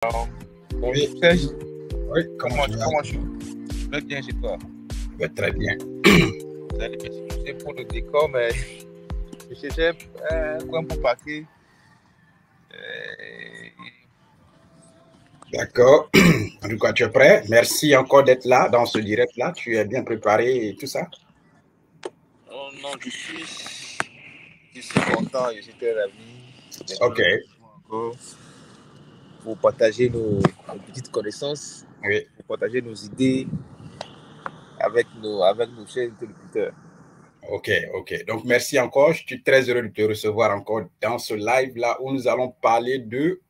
Bonjour Oui, Serge, oui, comment tu vas? comment tu vas bien chez toi? Très bien. Vous allez m'excuser pour le décor, mais je cherchais un coin pour parquer. D'accord. En tout cas, tu es prêt? Merci encore d'être là dans ce direct-là. Tu es bien préparé et tout ça? Oh non, je suis content, je suis très ravi d'être OK. là encore pour partager nos petites connaissances, Oui. pour partager nos idées avec nos chers interlocuteurs. OK, OK. Donc, merci encore. Je suis très heureux de te recevoir encore dans ce live-là où nous allons parler de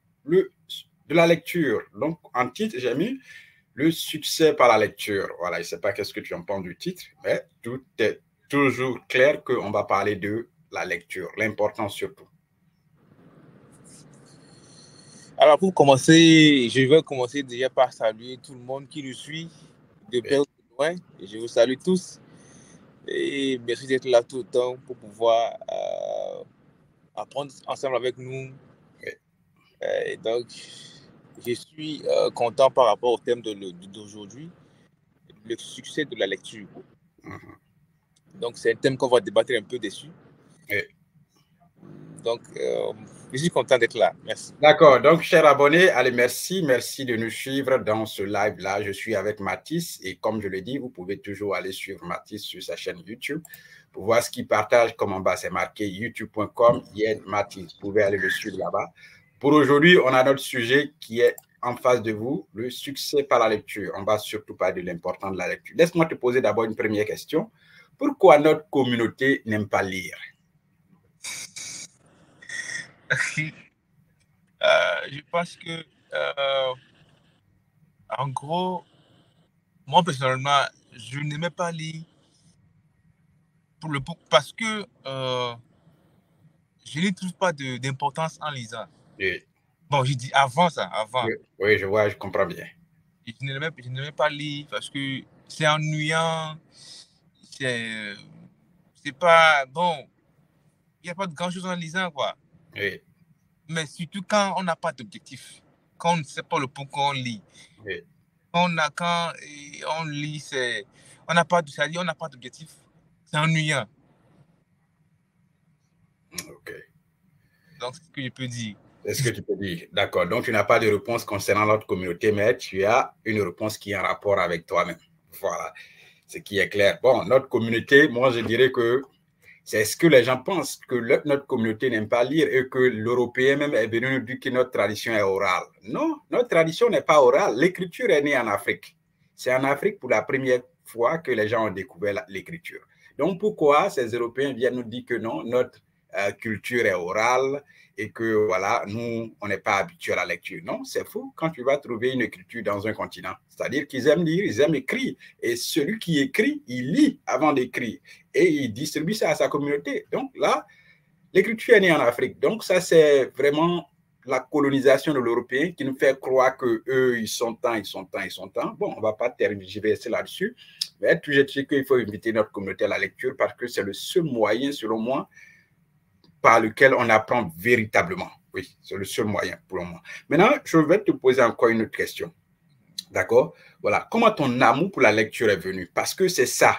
la lecture. Donc, en titre, j'ai mis le succès par la lecture. Voilà, je ne sais pas qu'est-ce que tu en penses du titre, mais tout est toujours clair qu'on va parler de la lecture, l'importance surtout. Alors pour commencer, je vais commencer déjà par saluer tout le monde qui nous suit de près ou de loin. Je vous salue tous et merci d'être là tout le temps pour pouvoir apprendre ensemble avec nous. Oui. Et donc, je suis content par rapport au thème d'aujourd'hui, le succès de la lecture. Donc, c'est un thème qu'on va débattre un peu dessus. Oui. Donc, je suis content d'être là. Merci. D'accord. Donc, chers abonnés, allez, merci de nous suivre dans ce live-là. Je suis avec Mathis et comme je l'ai dit, vous pouvez toujours aller suivre Mathis sur sa chaîne YouTube pour voir ce qu'il partage. Comme en bas, c'est marqué youtube.com, Mathis. Vous pouvez aller le suivre là-bas. Pour aujourd'hui, on a notre sujet qui est en face de vous, le succès par la lecture. On va surtout parler de l'importance de la lecture. Laisse-moi te poser d'abord une première question. Pourquoi notre communauté n'aime pas lire? Je pense que, en gros, moi personnellement, je n'aimais pas lire parce que je n'y trouve pas d'importance en lisant. Oui. Bon, je dis avant ça, avant. Oui, oui, je vois, je comprends bien. Je n'aimais pas lire parce que c'est ennuyant, c'est pas bon. Il n'y a pas de grand chose en lisant, quoi. Oui. Mais surtout quand on n'a pas d'objectif, quand on ne sait pas le pourquoi on lit. Oui. Quand on lit, on n'a pas d'objectif. C'est ennuyant. OK. Donc, c'est ce que je peux dire. Est-ce que tu peux dire? D'accord. Donc, tu n'as pas de réponse concernant notre communauté, mais tu as une réponse qui est en rapport avec toi-même. Voilà. Ce qui est clair. Bon, notre communauté, moi, je dirais que c'est ce que les gens pensent, que notre communauté n'aime pas lire et que l'Européen même est venu nous dire que notre tradition est orale. Non, notre tradition n'est pas orale. L'écriture est née en Afrique. C'est en Afrique pour la première fois que les gens ont découvert l'écriture. Donc, pourquoi ces Européens viennent nous dire que non, notre culture est orale et que voilà, nous, on n'est pas habitués à la lecture? Non, c'est fou quand tu vas trouver une écriture dans un continent. C'est-à-dire qu'ils aiment lire, ils aiment écrire. Et celui qui écrit, il lit avant d'écrire et il distribue ça à sa communauté. Donc là, l'écriture est née en Afrique. Donc ça, c'est vraiment la colonisation de l'Européen qui nous fait croire qu'eux, ils sont temps, ils sont temps, ils sont temps. Bon, on ne va pas tergiverser là-dessus, mais toujours dire qu'il faut inviter notre communauté à la lecture parce que c'est le seul moyen, selon moi, par lequel on apprend véritablement. Oui, c'est le seul moyen pour le moment. Maintenant, je vais te poser encore une autre question. D'accord? Voilà. Comment ton amour pour la lecture est venu? Parce que c'est ça.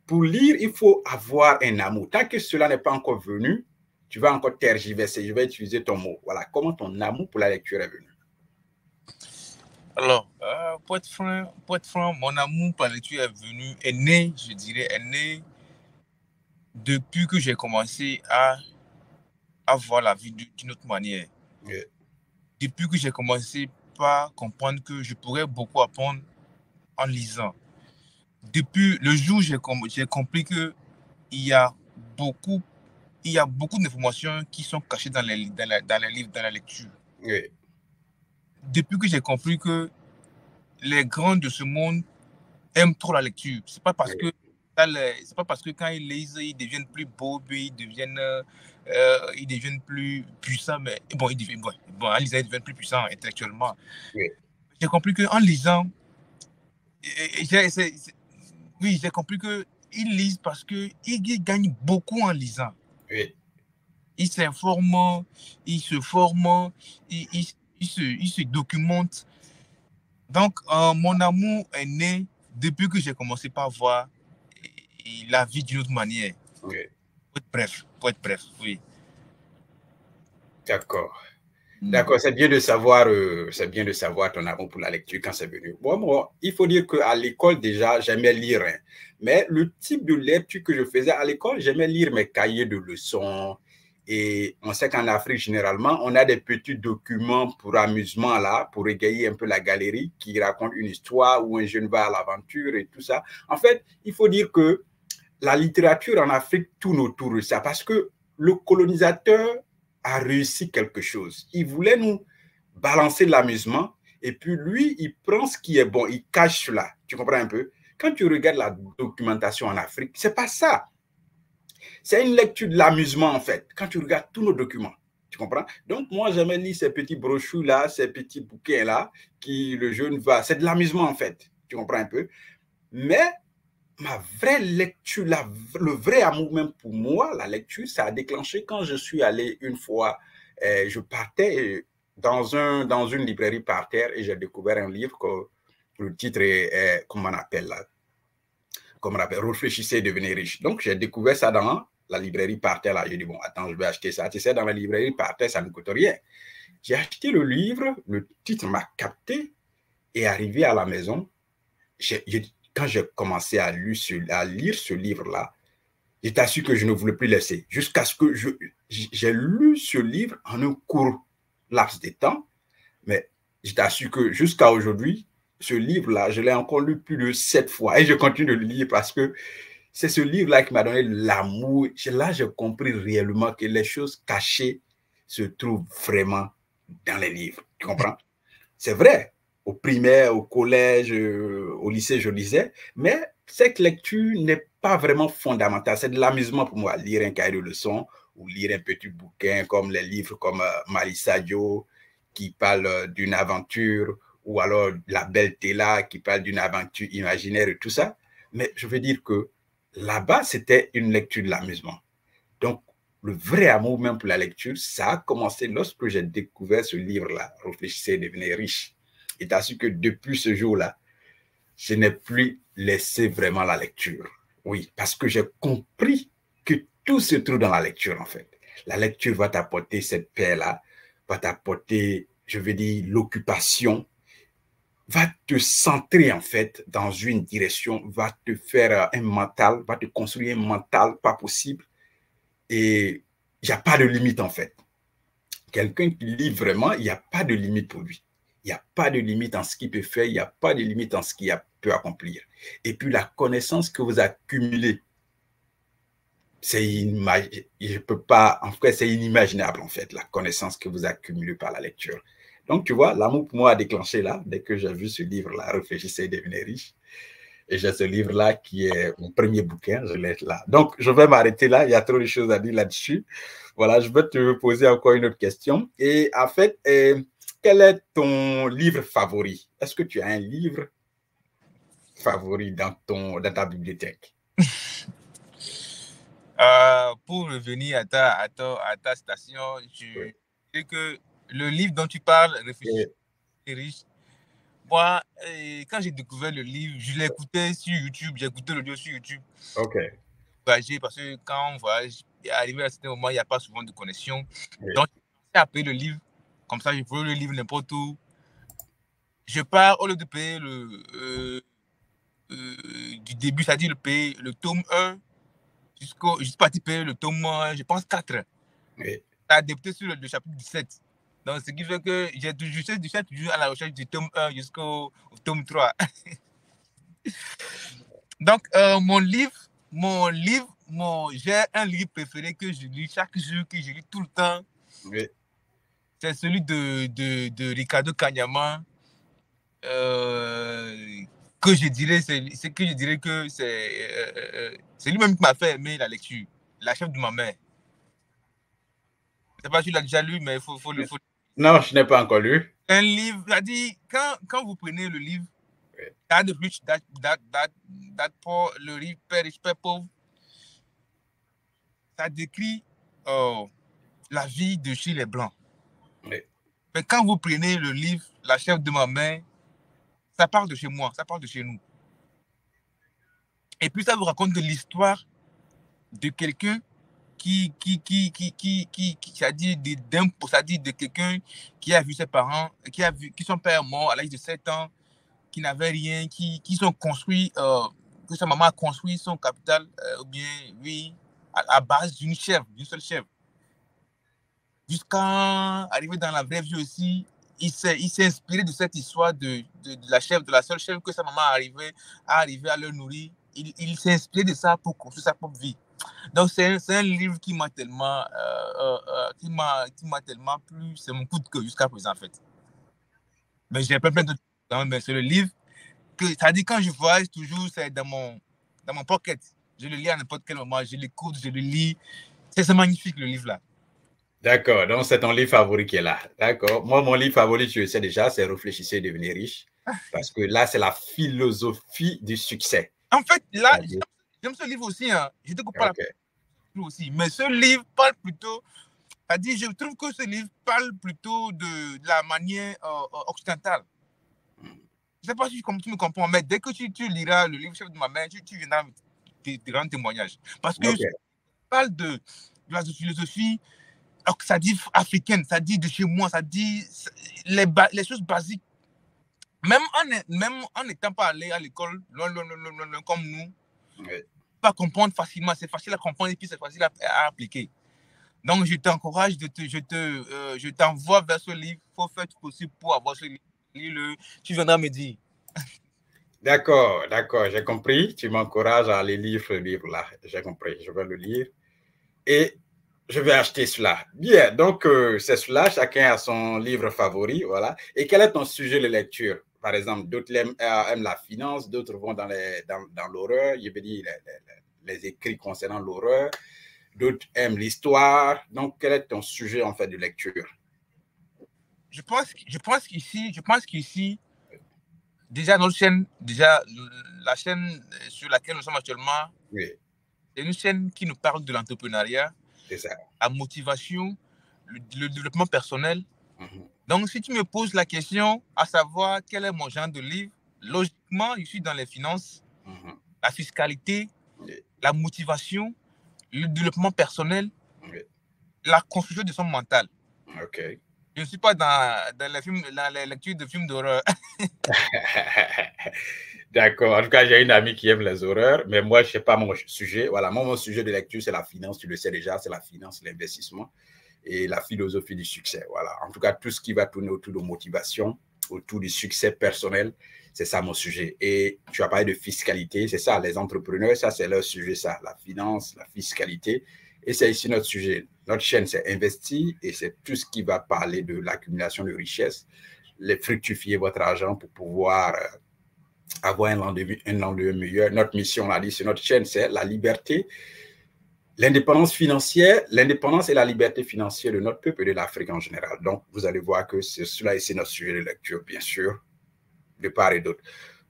Pour lire, il faut avoir un amour. Tant que cela n'est pas encore venu, tu vas encore tergiverser. Je vais utiliser ton mot. Voilà. Comment ton amour pour la lecture est venu? Alors, pour être franc, mon amour pour la lecture est né, je dirais, depuis que j'ai commencé à voir la vie d'une autre manière. Oui. Depuis que j'ai commencé par comprendre que je pourrais beaucoup apprendre en lisant. Depuis le jour où j'ai compris que il y a beaucoup d'informations qui sont cachées dans les livres, dans la lecture. Oui. Depuis que j'ai compris que les grands de ce monde aiment trop la lecture, c'est pas parce que quand ils lisent, ils deviennent plus beaux, puis ils deviennent plus puissants, mais bon, en lisant, ils deviennent plus puissants intellectuellement. Oui. J'ai compris qu'en lisant, j'ai compris qu'ils lisent parce qu'ils gagnent beaucoup en lisant. Oui. Ils s'informent, ils se forment, ils il se documente. Donc, mon amour est né depuis que j'ai commencé par voir la vie d'une autre manière. Oui. Pour être bref, oui. D'accord. D'accord, c'est bien de savoir ton amour pour la lecture quand c'est venu. Bon, il faut dire qu'à l'école, déjà, j'aimais lire. Hein. Mais le type de lecture que je faisais à l'école, j'aimais lire mes cahiers de leçons. Et on sait qu'en Afrique, généralement, on a des petits documents pour amusement, là, pour égayer un peu la galerie, qui racontent une histoire où un jeune va à l'aventure et tout ça. En fait, il faut dire que la littérature en Afrique tourne autour de ça parce que le colonisateur a réussi quelque chose. Il voulait nous balancer de l'amusement et puis lui, il prend ce qui est bon, il cache cela. Tu comprends un peu? Quand tu regardes la documentation en Afrique, c'est pas ça. C'est une lecture de l'amusement en fait. Quand tu regardes tous nos documents, tu comprends? Donc moi, j'aimais lire ces petits brochures-là, ces petits bouquins-là, qui le jeune va. C'est de l'amusement en fait. Tu comprends un peu? Mais ma vraie lecture, le vrai amour même pour moi, la lecture, ça a déclenché quand je suis allé une fois, je partais dans une librairie par terre et j'ai découvert un livre que le titre est comment on appelle là, comme on appelle, Réfléchissez et devenez riche. Donc j'ai découvert ça dans la librairie par terre là. J'ai dit bon, attends, je vais acheter ça. Tu sais, dans la librairie par terre, ça ne coûte rien. J'ai acheté le livre, le titre m'a capté et arrivé à la maison, quand j'ai commencé à lire ce livre-là, j'étais assuré que je ne voulais plus laisser. Jusqu'à ce que j'ai lu ce livre en un court laps de temps, mais j'étais assuré que jusqu'à aujourd'hui, ce livre-là, je l'ai encore lu plus de 7 fois et je continue de le lire parce que c'est ce livre-là qui m'a donné l'amour. Là, j'ai compris réellement que les choses cachées se trouvent vraiment dans les livres. Tu comprends? C'est vrai, au primaire, au collège, au lycée, je lisais, mais cette lecture n'est pas vraiment fondamentale. C'est de l'amusement pour moi, lire un cahier de leçons ou lire un petit bouquin comme les livres comme Marissa Dio qui parle d'une aventure ou alors La Belle Téla qui parle d'une aventure imaginaire et tout ça. Mais je veux dire que là-bas, c'était une lecture de l'amusement. Donc, le vrai amour même pour la lecture, ça a commencé lorsque j'ai découvert ce livre-là, Réfléchissez et devenez riche. Et t'as su que depuis ce jour-là, je n'ai plus laissé vraiment la lecture. Oui, parce que j'ai compris que tout se trouve dans la lecture, en fait. La lecture va t'apporter cette paix-là, va t'apporter, je veux dire, l'occupation, va te centrer, en fait, dans une direction, va te faire un mental, va te construire un mental pas possible. Et il n'y a pas de limite, en fait. Quelqu'un qui lit vraiment, il n'y a pas de limite pour lui. Il n'y a pas de limite en ce qu'il peut faire, il n'y a pas de limite en ce qu'il peut accomplir. Et puis la connaissance que vous accumulez, c'est inimaginable en fait, la connaissance que vous accumulez par la lecture. Donc tu vois, l'amour pour moi a déclenché là, dès que j'ai vu ce livre-là, Réfléchissez et devenez riche. Et j'ai ce livre-là qui est mon premier bouquin, je l'ai là. Donc, je vais m'arrêter là, il y a trop de choses à dire là-dessus. Voilà, je vais te poser encore une autre question. Et en fait, quel est ton livre favori? Est-ce que tu as un livre favori dans ta bibliothèque? Pour revenir à ta station, je sais que le livre dont tu parles, Réfléchis et riche, moi, quand j'ai découvert le livre, je l'écoutais sur YouTube, j'écoutais l'audio sur YouTube. OK. Parce que quand on voyage, arrivé à un certain moment, il n'y a pas souvent de connexion. Oui. Donc, j'ai appris le livre. Comme ça, je peux le livre n'importe où. Je pars, au lieu de payer du début, c'est-à-dire le tome 1, je suis parti payer le tome, je pense, 4. Oui. Ça a débuté sur le chapitre 17. Donc, ce qui fait que j'ai toujours à la recherche du tome 1 jusqu'au tome 3. Donc, j'ai un livre préféré que je lis chaque jour, que je lis tout le temps. Oui. C'est celui de Ricardo Kanyama, que je dirais, que c'est lui-même qui m'a fait aimer la lecture, La chef de ma mère. Je ne sais pas si tu l'as déjà lu, mais il faut le. Non, je n'ai pas encore lu. Un livre, c'est-à-dire, quand vous prenez le livre, Oui. Dad Rich, Dad Poor, le livre Père riche, Père pauvre, ça décrit la vie de chez les Blancs. Oui. Mais quand vous prenez le livre, La chèvre de ma mère, ça parle de chez moi, ça parle de chez nous. Et puis ça vous raconte de l'histoire de quelqu'un c'est-à-dire de quelqu'un qui a vu ses parents, qui son père mort à l'âge de 7 ans, qui n'avait rien, qui sont construits, que sa maman a construit son capital, ou bien, oui, à base d'une chèvre, d'une seule chèvre. Jusqu'à arriver dans la vraie vie aussi, il s'est inspiré de cette histoire de la chèvre, de la seule chèvre que sa maman arrivé à le nourrir. Il s'est inspiré de ça pour construire sa propre vie. Donc, c'est un livre qui m'a tellement, tellement plu. C'est mon coup de cœur jusqu'à présent, en fait. Mais j'ai plein de temps, mais c'est le livre que, ça dit quand je voyage, toujours, c'est dans mon pocket. Je le lis à n'importe quel moment, je l'écoute, je le lis. C'est magnifique, le livre-là. D'accord, donc c'est ton livre favori qui est là. D'accord. Moi, mon livre favori, tu le sais déjà, c'est Réfléchissez et devenez riche. Parce que là, c'est la philosophie du succès. En fait, là, j'aime ce livre aussi. Hein. Je te coupe pas aussi. Mais ce livre parle plutôt. C'est-à-dire, je trouve que ce livre parle plutôt de la manière occidentale. Je ne sais pas si tu me comprends, mais dès que tu liras le livre Chef de ma mère, tu viendras te rendre témoignage. Parce que ça parle de la philosophie, ça dit africaine, ça dit de chez moi, ça dit les choses basiques. Même en n'étant pas allé à l'école, loin, comme nous, pas comprendre facilement, c'est facile à comprendre et puis c'est facile à appliquer. Donc, je t'encourage, je t'envoie vers ce livre. Il faut faire tout possible pour avoir ce livre. Tu viendras me dire. D'accord, j'ai compris. Tu m'encourages à aller lire ce livre-là. J'ai compris, je vais le lire. Et je vais acheter cela. Bien, donc c'est cela, chacun a son livre favori, voilà. Et quel est ton sujet de lecture? Par exemple, d'autres aiment la finance, d'autres vont dans l'horreur, je veux dire les écrits concernant l'horreur, d'autres aiment l'histoire. Donc, quel est ton sujet en fait de lecture? Je pense qu'ici, déjà notre chaîne, la chaîne sur laquelle nous sommes actuellement, oui. C'est une chaîne qui nous parle de l'entrepreneuriat, la motivation, le développement personnel. Donc, si tu me poses la question à savoir quel est mon genre de livre, logiquement, je suis dans les finances, la fiscalité, la motivation, le développement personnel, la construction de son mental. Je ne suis pas dans les lectures de films d'horreur. D'accord. En tout cas, j'ai une amie qui aime les horreurs, mais moi, je ne sais pas mon sujet. Voilà, moi, mon sujet de lecture, c'est la finance. Tu le sais déjà, c'est la finance, l'investissement et la philosophie du succès. Voilà. En tout cas, tout ce qui va tourner autour de motivation, autour du succès personnel, c'est ça mon sujet. Et tu as parlé de fiscalité, c'est ça, les entrepreneurs, ça, c'est leur sujet, ça, la finance, la fiscalité. Et c'est ici notre sujet. Notre chaîne, c'est investir et c'est tout ce qui va parler de l'accumulation de richesses, les fructifier votre argent pour pouvoir avoir un lendemain meilleur. Notre mission, on l'a dit, sur notre chaîne, c'est la liberté, l'indépendance financière, l'indépendance et la liberté financière de notre peuple et de l'Afrique en général. Donc, vous allez voir que cela c'est notre sujet de lecture, bien sûr, de part et d'autre.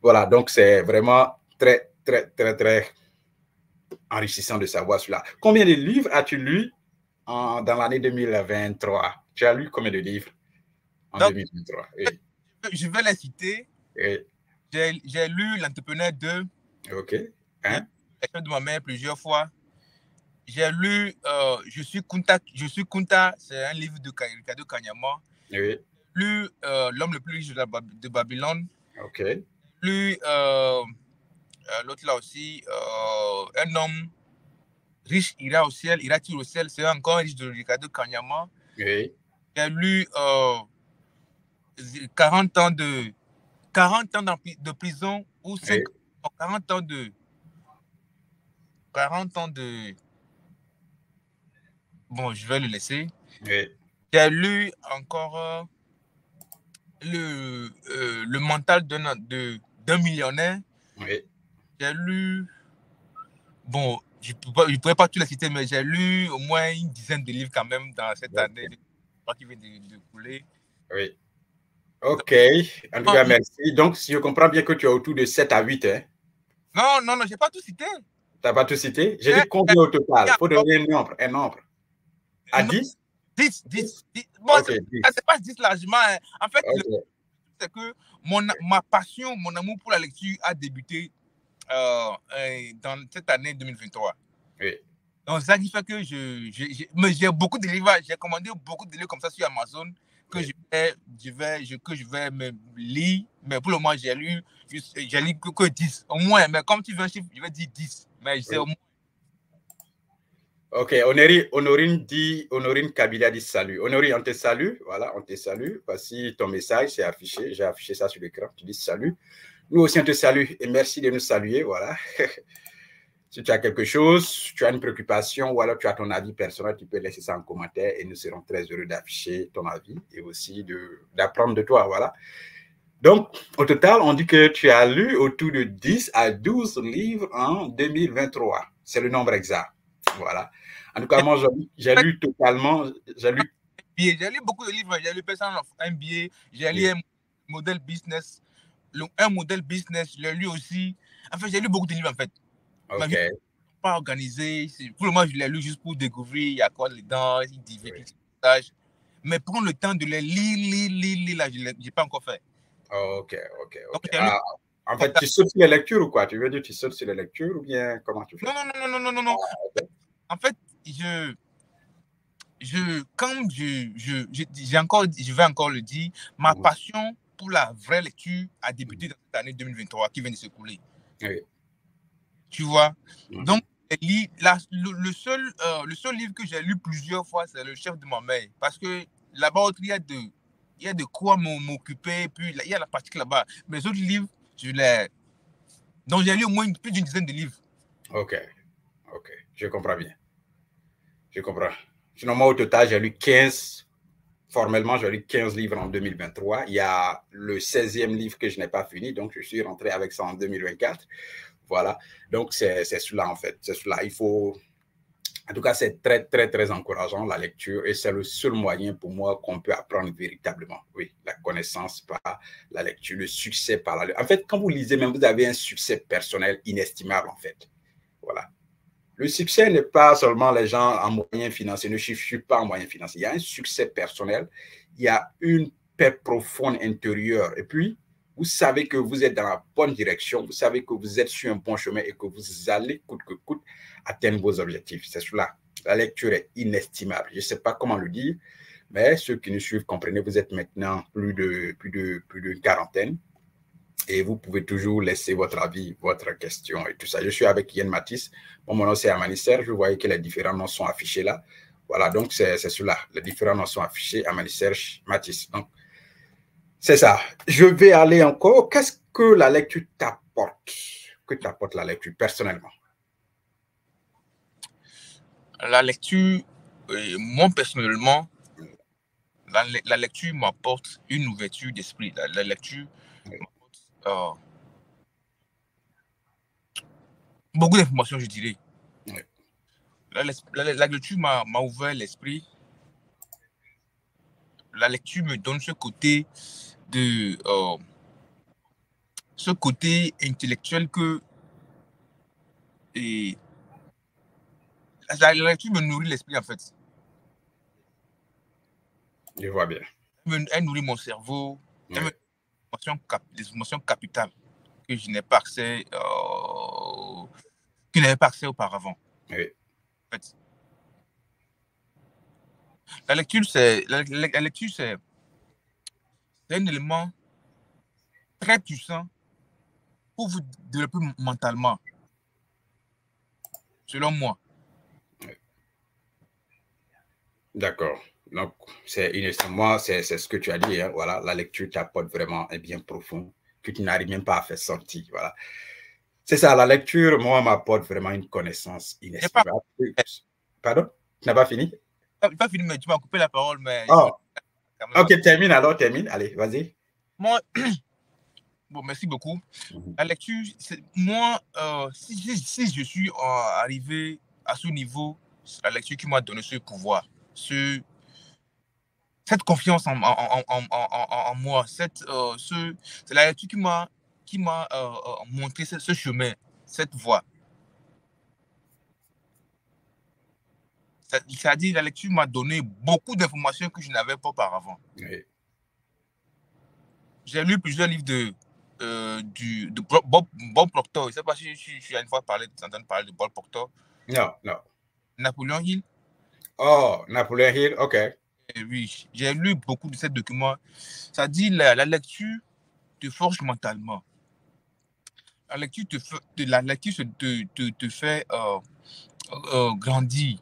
Voilà, donc c'est vraiment très, très, très, très enrichissant de savoir cela. Combien de livres as-tu lu dans l'année 2023? Tu as lu combien de livres en 2023? Oui. Je vais les citer. Oui. J'ai lu L'Entrepreneur 2. OK. Hein? La chèvre de ma mère plusieurs fois. J'ai lu Je suis Kunta, c'est un livre de Ricardo Kanyama. Oui. J'ai lu L'homme le plus riche de Babylone. OK. J'ai lu l'autre là aussi, Un homme riche ira au ciel, ira-t-il au ciel, c'est encore riche de Ricardo Kanyama. Oui. J'ai lu 40 ans de prison ou 40 ans de... Bon, je vais le laisser. Oui. J'ai lu encore le mental d'un millionnaire. Oui. J'ai lu... Bon, je ne pourrais pas tout les citer, mais j'ai lu au moins une dizaine de livres quand même dans cette année qui vient de couler. Oui. OK. En tout cas, merci. Donc, si je comprends bien que tu as autour de 7 à 8, hein? Non, je n'ai pas tout cité. Tu n'as pas tout cité? J'ai dit combien au total? Il faut donner un nombre. À 10? 10, 10. Bon, Ok, 10. c'est pas 10 largement. Hein. En fait, Ok. c'est que ma passion, mon amour pour la lecture a débuté dans cette année 2023. Oui. Donc, ça qui fait que j'ai beaucoup de livres. J'ai commandé beaucoup de livres comme ça sur Amazon que Oui. je vais me lire. Mais pour le moment, j'ai lu que 10. Au moins, mais comme tu veux un chiffre, je vais dire 10. Mais c'est au moins. Ok, Honorine Kabila dit salut. Honorine, on te salue. Voilà, on te salue. Voici ton message, c'est affiché. J'ai affiché ça sur l'écran. Tu dis salut. Nous aussi, on te salue et merci de nous saluer. Voilà. Si tu as quelque chose, tu as une préoccupation ou alors tu as ton avis personnel, tu peux laisser ça en commentaire et nous serons très heureux d'afficher ton avis et aussi d'apprendre de toi. Voilà. Donc, au total, on dit que tu as lu autour de 10 à 12 livres en 2023. C'est le nombre exact. Voilà. En tout cas, moi, j'ai lu totalement, j'ai lu. J'ai lu beaucoup de livres. J'ai lu Personal of MBA. J'ai lu un modèle business. Un modèle business, je l'ai lu aussi. En fait, j'ai lu beaucoup de livres, en fait. Ma vie OK. n'est pas organisée. Pour le moment, je l'ai lu juste pour découvrir il y a quoi dedans, il divulgue oui. Mais prendre le temps de les lire, là, je n'ai pas encore fait. OK. Donc, Ah, en fait, tu sautes sur les lectures ou quoi? Tu veux dire tu sautes sur les lectures ou bien comment tu fais? Non. Ah, okay. En fait, quand je vais encore le dire, ma passion pour la vraie lecture a débuté dans cette année 2023 qui vient de s'écouler. Oui. Tu vois? Donc, le seul livre que j'ai lu plusieurs fois, c'est Le chef de ma mère. Parce que là-bas, il y a de quoi m'occuper, puis il y a la partie là-bas. Mais les autres livres, donc j'ai lu au moins plus d'une dizaine de livres. OK. Je comprends bien. Je comprends. Sinon, moi, au total, j'ai lu 15. Formellement, j'ai lu 15 livres en 2023. Il y a le 16e livre que je n'ai pas fini, donc je suis rentré avec ça en 2024. Voilà. Donc, c'est cela, en fait. C'est cela. Il faut. En tout cas, c'est très encourageant, la lecture, et c'est le seul moyen pour moi qu'on peut apprendre véritablement. Oui, la connaissance par la lecture, le succès par la lecture. En fait, quand vous lisez, même vous avez un succès personnel inestimable, en fait. Voilà. Le succès n'est pas seulement les gens en moyens financiers, ne chiffre pas en moyens financiers. Il y a un succès personnel, il y a une paix profonde intérieure. Et puis, vous savez que vous êtes dans la bonne direction, vous savez que vous êtes sur un bon chemin et que vous allez, coûte que coûte, atteindre vos objectifs. C'est cela. La lecture est inestimable. Je ne sais pas comment le dire, mais ceux qui nous suivent, comprenez, vous êtes maintenant plus d'une quarantaine. Et vous pouvez toujours laisser votre avis, votre question et tout ça. Je suis avec Yann Matisse. Bon, mon nom, c'est Amani Serge. Vous voyez que les différents noms sont affichés là. Voilà, donc c'est cela. Les différents noms sont affichés. Amani Serge Matisse. Donc, c'est ça. Je vais aller encore. Qu'est-ce que la lecture t'apporte? Que t'apporte la lecture personnellement? La lecture, moi personnellement, la lecture m'apporte une ouverture d'esprit. La lecture m'apporte beaucoup d'informations, je dirais. Oui. La lecture m'a ouvert l'esprit. La lecture me donne ce côté intellectuel que et la lecture me nourrit l'esprit, en fait. Je vois bien. Elle nourrit mon cerveau. Oui. Elle me donne des émotions capitales que je n'ai pas accès, que n'avais pas accès auparavant. Oui. En fait, la lecture, c'est un élément très puissant pour vous développer mentalement, selon moi. Oui. D'accord. Donc, moi, c'est ce que tu as dit. Hein. Voilà, la lecture t'apporte vraiment un bien profond que tu n'arrives même pas à faire sortir. Voilà. C'est ça, la lecture, moi, m'apporte vraiment une connaissance inestimable. Pardon? Tu n'as pas fini? Je n'ai pas fini, mais tu m'as coupé la parole. Mais oh. Ok, termine alors, termine. Allez, vas-y. Moi, bon, merci beaucoup. La lecture, moi, si je suis arrivé à ce niveau, c'est la lecture qui m'a donné ce pouvoir, cette confiance en moi. C'est la lecture qui m'a montré ce chemin, cette voie. C'est-à-dire, la lecture m'a donné beaucoup d'informations que je n'avais pas auparavant. Oui. J'ai lu plusieurs livres de Bob Proctor. Je ne sais pas si tu as une fois entendu parler de Bob Proctor. Non, non. Napoléon Hill. Oh, Napoléon Hill, ok. Et oui, j'ai lu beaucoup de ces documents. Ça dit la lecture te forge mentalement. La lecture te fait grandir.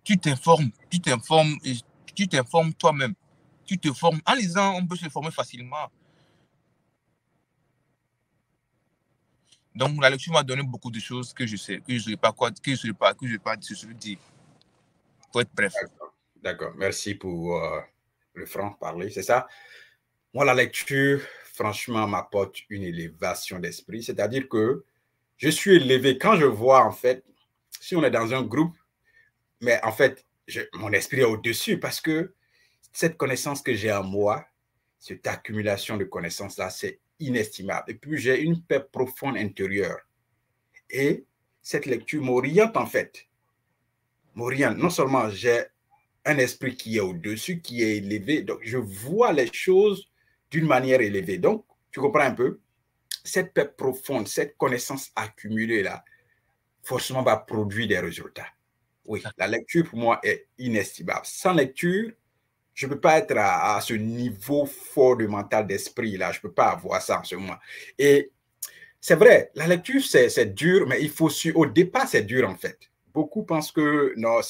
Tu t'informes toi-même. Tu te formes. En lisant, on peut se former facilement. Donc, la lecture m'a donné beaucoup de choses que je sais, que je ne sais pas quoi, que je ne sais pas dire. Pour être bref. D'accord. Merci pour le franc parler, c'est ça. Moi, la lecture, franchement, m'apporte une élévation d'esprit. C'est-à-dire que je suis élevé quand je vois, en fait, si on est dans un groupe, mais en fait, mon esprit est au-dessus parce que cette connaissance que j'ai en moi, cette accumulation de connaissances-là, c'est inestimable. Et puis, j'ai une paix profonde intérieure. Et cette lecture m'oriente, en fait. M'oriente. Non seulement j'ai un esprit qui est au-dessus, qui est élevé, donc je vois les choses d'une manière élevée. Donc, tu comprends un peu? Cette paix profonde, cette connaissance accumulée-là, forcément va produire des résultats. Oui, la lecture pour moi est inestimable. Sans lecture, je ne peux pas être à ce niveau fort de mental d'esprit là. Je ne peux pas avoir ça en ce moment. Et c'est vrai, la lecture, c'est dur, mais il faut au départ, c'est dur en fait. Beaucoup pensent que non.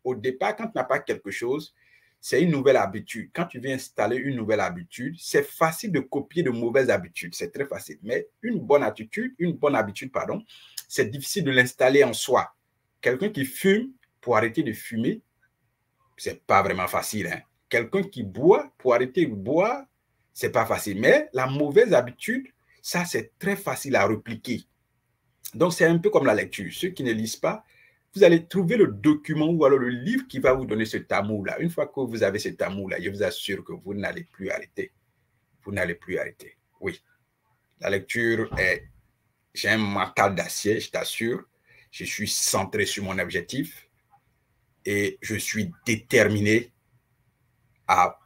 Au départ, quand tu n'as pas quelque chose, c'est une nouvelle habitude. Quand tu viens installer une nouvelle habitude, c'est facile de copier de mauvaises habitudes. C'est très facile. Mais une bonne habitude, pardon, c'est difficile de l'installer en soi. Quelqu'un qui fume, pour arrêter de fumer, c'est pas vraiment facile. Hein. Quelqu'un qui boit, pour arrêter de boire, c'est pas facile. Mais la mauvaise habitude, ça, c'est très facile à repliquer. Donc, c'est un peu comme la lecture. Ceux qui ne lisent pas, vous allez trouver le document ou alors le livre qui va vous donner cet amour-là. Une fois que vous avez cet amour-là, je vous assure que vous n'allez plus arrêter. Vous n'allez plus arrêter. Oui. La lecture est... J'ai un mental d'acier, je t'assure. Je suis centré sur mon objectif et je suis déterminé à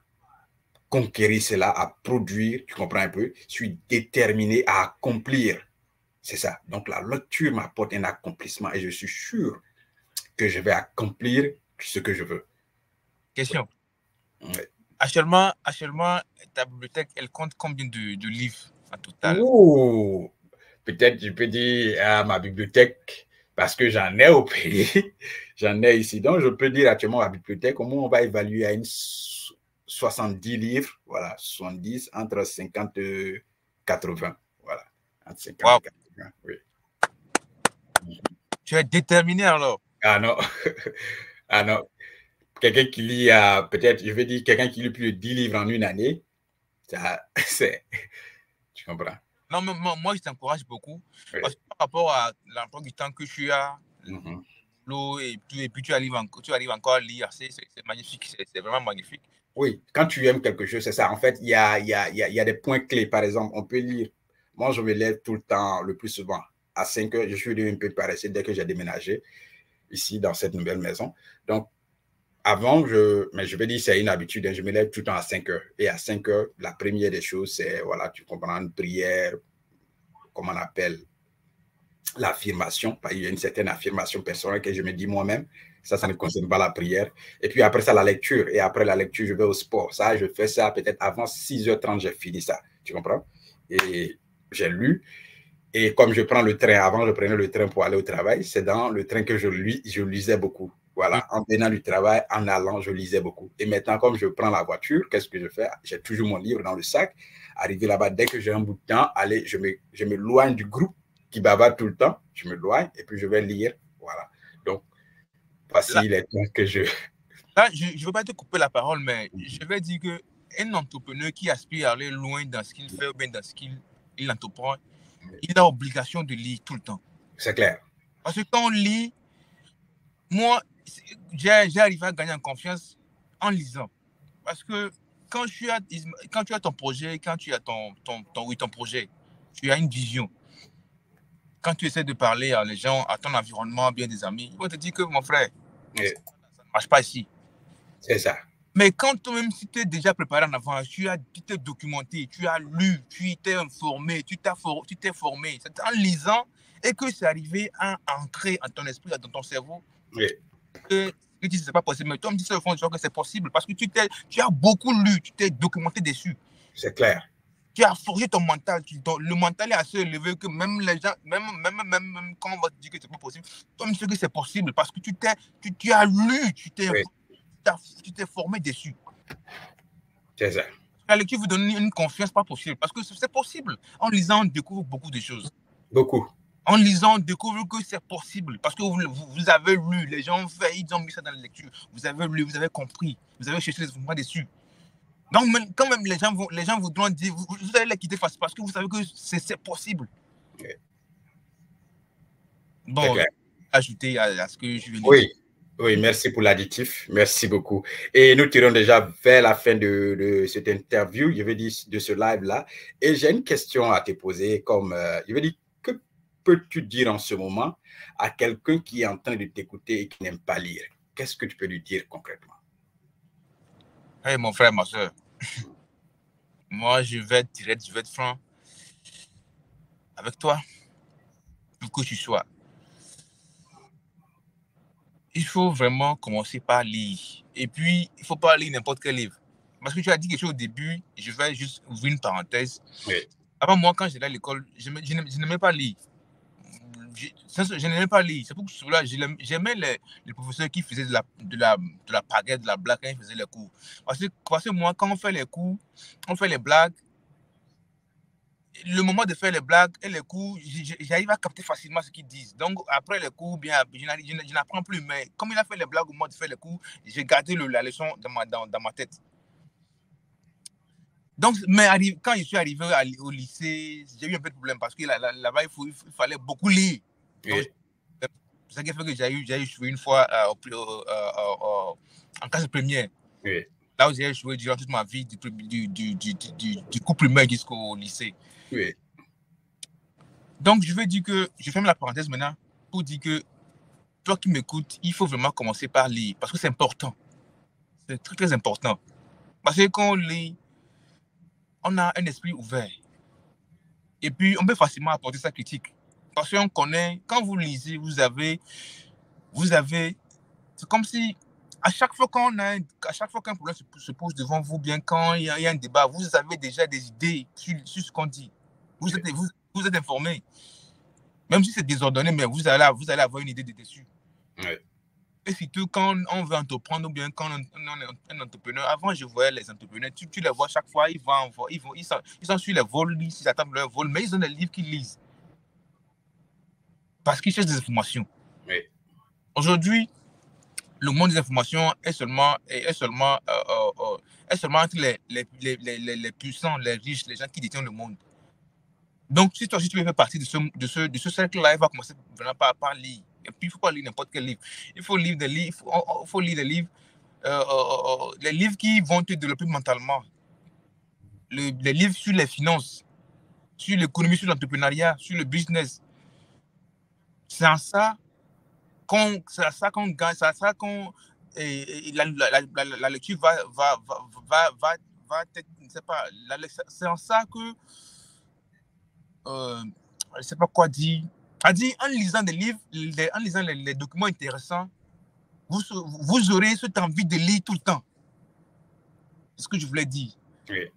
conquérir cela, à produire, tu comprends un peu? Je suis déterminé à accomplir. C'est ça. Donc, la lecture m'apporte un accomplissement et je suis sûr que je vais accomplir ce que je veux. Question. Ouais. Actuellement, ta bibliothèque, elle compte combien de livres en total? Ouh, peut-être je peux dire à ma bibliothèque, parce que j'en ai au pays, j'en ai ici. Donc, je peux dire actuellement à ma bibliothèque, au moins on va évaluer à une 70 livres, voilà, 70 entre 50 et 80. Voilà, entre 50 Wow. et 80, oui. Tu es déterminé alors? Ah non, ah non. Quelqu'un qui lit, peut-être, je vais dire, quelqu'un qui lit plus de 10 livres en une année, ça, c'est, tu comprends? Non, mais moi, je t'encourage beaucoup. Oui. Parce que par rapport à l'emploi du temps que tu as, l'eau et puis tu arrives encore à lire, c'est magnifique, c'est vraiment magnifique. Oui, quand tu aimes quelque chose, c'est ça. En fait, il y a des points clés. Par exemple, on peut lire. Moi, je me lève tout le temps, le plus souvent. À 5 heures, je suis devenu un peu paresseux dès que j'ai déménagé ici, dans cette nouvelle maison. Donc, avant, mais je vais dire, c'est une habitude. Je me lève tout le temps à 5 heures. Et à 5 heures, la première des choses, c'est, voilà, tu comprends, une prière, comment on appelle, l'affirmation. Il y a une certaine affirmation personnelle que je me dis moi-même. Ça ne concerne pas la prière. Et puis après ça, la lecture. Et après la lecture, je vais au sport. Ça, je fais ça peut-être avant 6h30, j'ai fini ça. Tu comprends? Et j'ai lu. Et comme je prends le train, avant, je prenais le train pour aller au travail. C'est dans le train que je lisais beaucoup. Voilà. En venant du travail, en allant, je lisais beaucoup. Et maintenant, comme je prends la voiture, qu'est-ce que je fais? J'ai toujours mon livre dans le sac. Arrivé là-bas, dès que j'ai un bout de temps, allez, je me loigne du groupe qui bavarde tout le temps. Je me loigne et puis je vais lire. Voilà. Donc, voici les points que je... Là, je ne veux pas te couper la parole, mais je vais dire qu'un entrepreneur qui aspire à aller loin dans ce qu'il fait ou bien dans ce qu'il entreprend, il a obligation de lire tout le temps. C'est clair. Parce que quand on lit, moi, j'ai arrivé à gagner en confiance en lisant. Parce que quand tu as ton projet, quand tu as ton projet, tu as une vision. quand tu essaies de parler à les gens, à ton environnement, bien des amis, ils vont te dire que mon frère, ça ne marche pas ici. C'est ça. Mais quand toi-même, si tu es déjà préparé en avance, tu t'es documenté, tu as lu, tu t'es informé, tu t'es formé, c'est en lisant et que c'est arrivé à entrer en ton esprit, dans ton cerveau, que tu dis que ce n'est pas possible. Mais toi, tu me dis au fond que c'est possible parce que tu as beaucoup lu, tu t'es documenté dessus. C'est clair. Tu as forgé ton mental. Le mental est assez élevé que même les gens, même quand on va te dire que ce n'est pas possible, toi, tu sais que c'est possible parce que tu as lu, tu t'es formé dessus. C'est ça. La lecture vous donne une confiance pas possible parce que c'est possible. En lisant, on découvre beaucoup de choses. Beaucoup. En lisant, on découvre que c'est possible parce que vous avez lu, les gens ont fait, ils ont mis ça dans la lecture. Vous avez lu, vous avez compris, vous avez cherché les informations dessus. Donc, quand même, les gens voudront dire, vous allez les quitter parce que vous savez que c'est possible. Oui. Bon, ajouter à ce que je viens de dire. dire. Oui, merci pour l'additif. Merci beaucoup. Et nous tirons déjà vers la fin de cette interview, je veux dire, de ce live-là. Et j'ai une question à te poser, comme, je veux dire, que peux-tu dire en ce moment à quelqu'un qui est en train de t'écouter et qui n'aime pas lire? Qu'est-ce que tu peux lui dire concrètement? Hey, mon frère, ma soeur, moi, je vais être direct, je vais être franc avec toi, où que tu sois. Il faut vraiment commencer par lire. Et puis, il ne faut pas lire n'importe quel livre. Parce que tu as dit quelque chose au début, je vais juste ouvrir une parenthèse. Oui. Avant, moi, quand j'étais à l'école, je n'aimais pas lire. Je n'aimais pas lire. C'est pour cela que j'aimais les professeurs qui faisaient de la pagaie, de la blague quand ils faisaient les cours. Parce que moi, quand on fait les cours, on fait les blagues, le moment de faire les blagues et les cours, j'arrive à capter facilement ce qu'ils disent. Donc, après les cours, bien, je n'apprends plus. Mais comme il a fait les blagues au moment de faire les cours, j'ai gardé la leçon dans ma tête. Donc, mais quand je suis arrivé au lycée, j'ai eu un peu de problème parce que là-bas, il fallait beaucoup lire. Donc, c'est ça qui a fait que j'ai échoué une fois en classe première. Oui. Là où j'ai échoué durant toute ma vie, du cours primaire jusqu'au lycée. Oui. Donc, je vais dire que, je ferme la parenthèse maintenant pour dire que toi qui m'écoutes, il faut vraiment commencer par lire parce que c'est important. C'est très, très important. Parce que quand on lit, on a un esprit ouvert. Et puis, on peut facilement apporter sa critique. Parce qu'on connaît, quand vous lisez, vous avez, c'est comme si, à chaque fois qu'un problème se pose devant vous, bien quand il y a un débat, vous avez déjà des idées sur ce qu'on dit. Vous êtes informé. Même si c'est désordonné, mais vous allez avoir une idée dessus. Oui. Et surtout quand on veut entreprendre ou bien quand on est un entrepreneur, avant je voyais les entrepreneurs, tu les vois chaque fois, ils sont sur les vols, ils attendent leur vol, mais ils ont des livres qu'ils lisent. Parce qu'ils cherchent des informations. Oui. Aujourd'hui, le monde des informations est seulement entre les puissants, les riches, les gens qui détiennent le monde. Donc, si tu veux faire partie de ce cercle-là, il va commencer vraiment par lire. Et puis, il ne faut pas lire n'importe quel livre. Il faut lire des livres, les livres qui vont te développer mentalement. Les livres sur les finances, sur l'économie, sur l'entrepreneuriat, sur le business. C'est en ça qu'on gagne, c'est en ça qu'on la lecture va être, je ne sais pas, c'est en ça que je ne sais pas quoi dire. En lisant des livres, en lisant les documents intéressants, vous aurez cette envie de lire tout le temps. C'est ce que je voulais dire. Oui.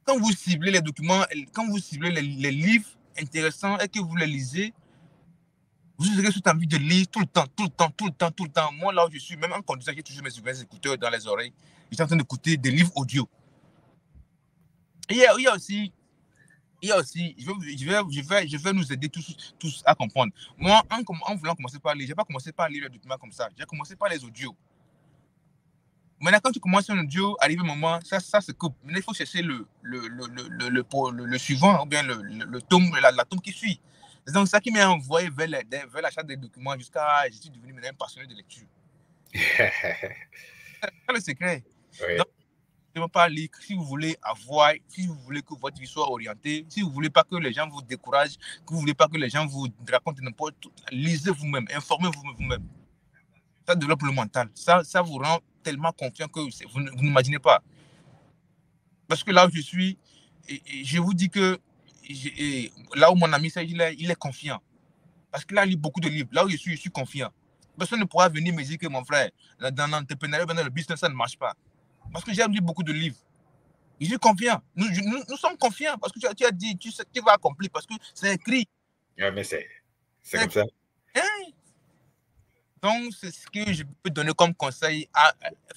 Quand vous ciblez les documents, quand vous ciblez les livres intéressants et que vous les lisez, vous aurez cette envie de lire tout le temps. Moi, là où je suis, même en conduisant, j'ai toujours mes écouteurs dans les oreilles. Je suis en train d'écouter des livres audio. Et il y a aussi, je vais nous aider tous à comprendre. Moi, en voulant commencer par lire, je n'ai pas commencé par lire les documents comme ça. J'ai commencé par les audios. Maintenant, quand tu commences un audio, arrive un moment, ça se coupe. Maintenant, il faut chercher le suivant, ou bien le tome, la tome qui suit. C'est donc ça qui m'a envoyé vers l'achat des documents jusqu'à, je suis devenu un passionné de lecture. C'est le secret. Oui. Donc, ne pas lire. Si vous voulez avoir, si vous voulez que votre vie soit orientée, si vous ne voulez pas que les gens vous découragent, que vous ne voulez pas que les gens vous racontent n'importe quoi, lisez vous-même, informez-vous vous-même. Ça développe le mental. Ça vous rend tellement confiant que vous n'imaginez pas. Parce que là où je suis, et je vous dis que là où mon ami il est confiant. Parce que là, il lit beaucoup de livres. Là où je suis confiant. Personne ne pourra venir me dire que mon frère, dans l'entrepreneuriat, dans le business, ça ne marche pas. Parce que j'ai lu beaucoup de livres. Je suis confiant. Nous sommes confiants parce que tu as dit, tu sais que tu vas accomplir parce que c'est écrit. Ouais, mais c'est comme ça. Hein? Donc, c'est ce que je peux donner comme conseil.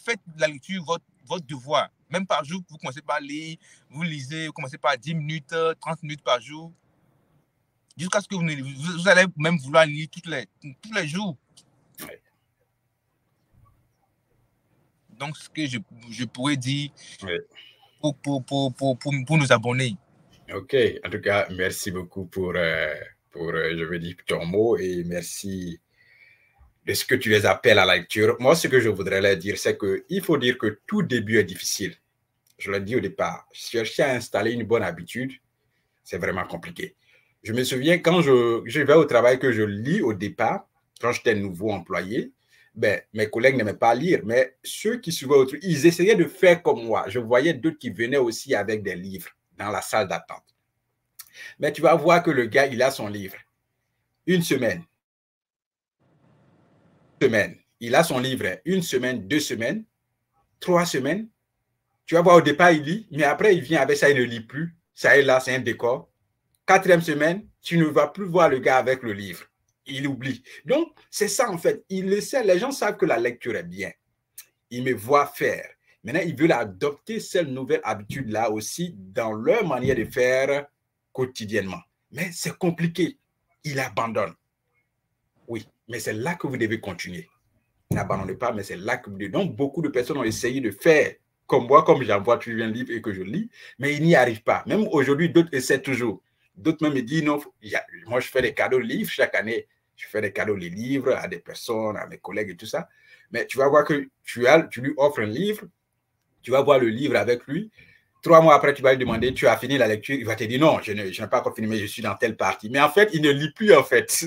Faites de la lecture votre devoir. Même par jour, vous commencez par lire, vous lisez, vous commencez par 10 minutes, 30 minutes par jour. Jusqu'à ce que vous allez même vouloir lire tous les jours. Ouais. Donc, ce que je pourrais dire Ouais. pour nos abonnés. OK. En tout cas, merci beaucoup pour je veux dire, ton mot et merci de ce que tu les appelles à la lecture. Moi, ce que je voudrais leur dire, c'est qu'il faut dire que tout début est difficile. Je l'ai dit au départ, chercher à installer une bonne habitude, c'est vraiment compliqué. Je me souviens quand je vais au travail que je lis au départ, quand j'étais nouveau employé, ben, mes collègues n'aimaient pas lire, mais ceux qui suivaient autre, ils essayaient de faire comme moi. Je voyais d'autres qui venaient aussi avec des livres dans la salle d'attente. Mais tu vas voir que le gars, il a son livre. Une semaine. Il a son livre 1 semaine, 2 semaines, 3 semaines. Tu vas voir, au départ, il lit, mais après, il vient avec ça, il ne lit plus. Ça est là, c'est un décor. 4e semaine, tu ne vas plus voir le gars avec le livre. Il oublie. Donc, c'est ça, en fait. Les gens savent que la lecture est bien. Ils me voient faire. Maintenant, ils veulent adopter cette nouvelle habitude-là aussi dans leur manière de faire quotidiennement. Mais c'est compliqué. Ils abandonnent. Oui, mais c'est là que vous devez continuer. N'abandonnez pas, mais c'est là que vous devez. Donc, beaucoup de personnes ont essayé de faire comme moi, comme j'envoie toujours un livre et que je lis, mais ils n'y arrivent pas. Même aujourd'hui, d'autres essaient toujours. D'autres même me disent, non, moi, je fais des cadeaux de livres chaque année. Je fais des cadeaux de livres à des personnes, à mes collègues et tout ça. Mais tu vas voir que tu lui offres un livre, tu vas voir le livre avec lui. 3 mois après, tu vas lui demander, tu as fini la lecture. Il va te dire, non, je n'ai pas encore fini, mais je suis dans telle partie. Mais en fait, il ne lit plus, en fait.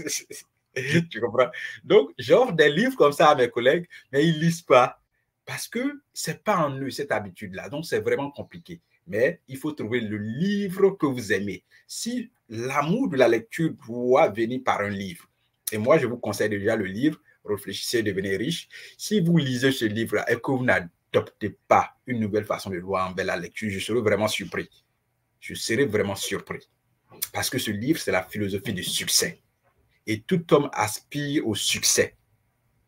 Tu comprends? Donc, j'offre des livres comme ça à mes collègues, mais ils ne lisent pas parce que ce n'est pas en eux, cette habitude-là. Donc, c'est vraiment compliqué. Mais il faut trouver le livre que vous aimez. Si l'amour de la lecture doit venir par un livre, et moi, je vous conseille déjà le livre « Réfléchissez, devenez riche ». Si vous lisez ce livre-là et que vous n'adoptez pas une nouvelle façon de voir envers la lecture, je serai vraiment surpris. Je serai vraiment surpris. Parce que ce livre, c'est la philosophie du succès. Et tout homme aspire au succès.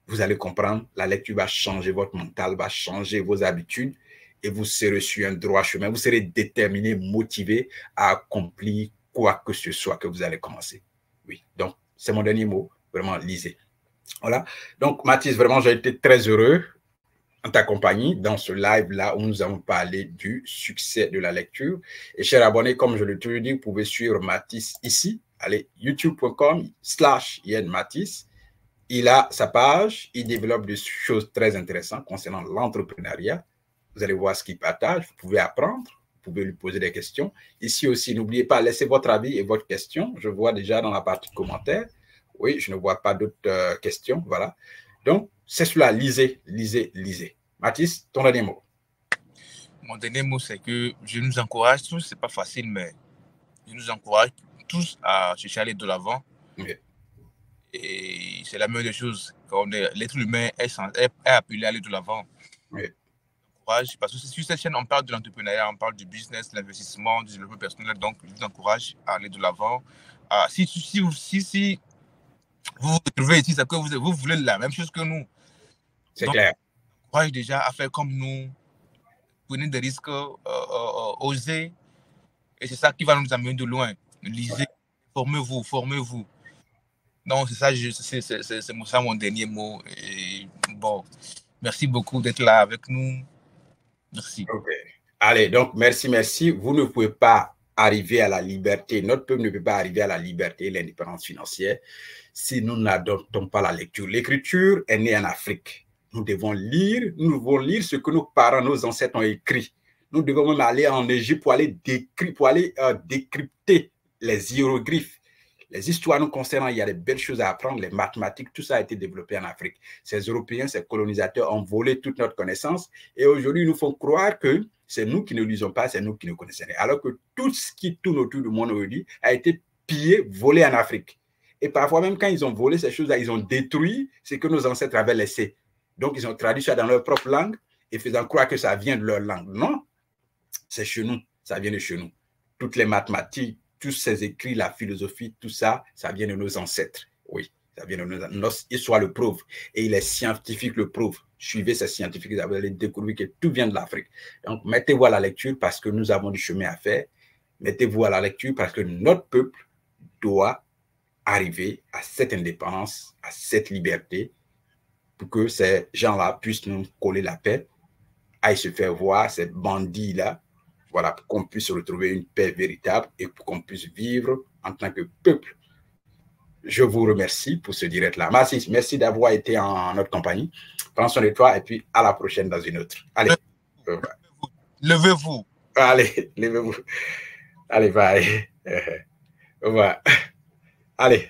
Vous allez comprendre, la lecture va changer votre mental, va changer vos habitudes et vous serez sur un droit chemin. Vous serez déterminé, motivé à accomplir quoi que ce soit que vous allez commencer. Oui, donc c'est mon dernier mot. Vraiment, lisez. Voilà. Donc, Mathis, vraiment, j'ai été très heureux en ta compagnie dans ce live-là où nous avons parlé du succès de la lecture. Et chers abonnés, comme je l'ai toujours dit, vous pouvez suivre Mathis ici. Allez, youtube.com/YenMathis. Il a sa page, il développe des choses très intéressantes concernant l'entrepreneuriat. Vous allez voir ce qu'il partage, vous pouvez apprendre, vous pouvez lui poser des questions. Ici aussi, n'oubliez pas, laissez votre avis et votre question. Je vois déjà dans la partie commentaires. Oui, je ne vois pas d'autres questions. Voilà. Donc, c'est cela. Lisez, lisez, lisez. Mathis, ton dernier mot. Mon dernier mot, c'est que je nous encourage tous, c'est pas facile, mais je nous encourage tous à chercher à aller de l'avant. Oui. Et c'est la meilleure des choses. L'être humain est appelé à aller de l'avant. Oui. Parce que sur cette chaîne, on parle de l'entrepreneuriat, on parle du business, de l'investissement, du développement personnel. Donc, je vous encourage à aller de l'avant. Si vous vous retrouvez ici, c'est que vous voulez la même chose que nous. C'est clair. Encourage déjà à faire comme nous. Prenez des risques, osez. Et c'est ça qui va nous amener de loin. Lisez, formez-vous. Donc, c'est ça mon dernier mot. Et bon, merci beaucoup d'être là avec nous. Merci. OK. Allez, donc, merci. Vous ne pouvez pas arriver à la liberté. Notre peuple ne peut pas arriver à la liberté et l'indépendance financière si nous n'adoptons pas la lecture. L'écriture est née en Afrique. Nous devons lire ce que nos parents, nos ancêtres ont écrit. Nous devons même aller en Égypte pour aller décrypter les hiéroglyphes. Les histoires nous concernant, il y a des belles choses à apprendre, les mathématiques, tout ça a été développé en Afrique. Ces Européens, ces colonisateurs ont volé toute notre connaissance et aujourd'hui, ils nous font croire que c'est nous qui ne lisons pas, c'est nous qui ne connaissons rien. Alors que tout ce qui tourne autour du monde aujourd'hui a été pillé, volé en Afrique. Et parfois, même quand ils ont volé ces choses-là, ils ont détruit ce que nos ancêtres avaient laissé. Donc, ils ont traduit ça dans leur propre langue et faisant croire que ça vient de leur langue. Non, c'est chez nous, ça vient de chez nous. Toutes les mathématiques, tous ces écrits, la philosophie, tout ça, ça vient de nos ancêtres. Oui, ça vient de notre histoire le prouve. Et les scientifiques le prouvent. Suivez ces scientifiques, vous allez découvrir que tout vient de l'Afrique. Donc, mettez-vous à la lecture parce que nous avons du chemin à faire. Mettez-vous à la lecture parce que notre peuple doit arriver à cette indépendance, à cette liberté, pour que ces gens-là puissent nous coller la paix, aillent se faire voir, ces bandits-là, voilà, pour qu'on puisse retrouver une paix véritable et pour qu'on puisse vivre en tant que peuple. Je vous remercie pour ce direct-là. Merci d'avoir été en notre compagnie. Prends soin de toi et puis à la prochaine dans une autre. Allez. Levez-vous. Allez, levez-vous. Allez, bye. Au revoir. Allez.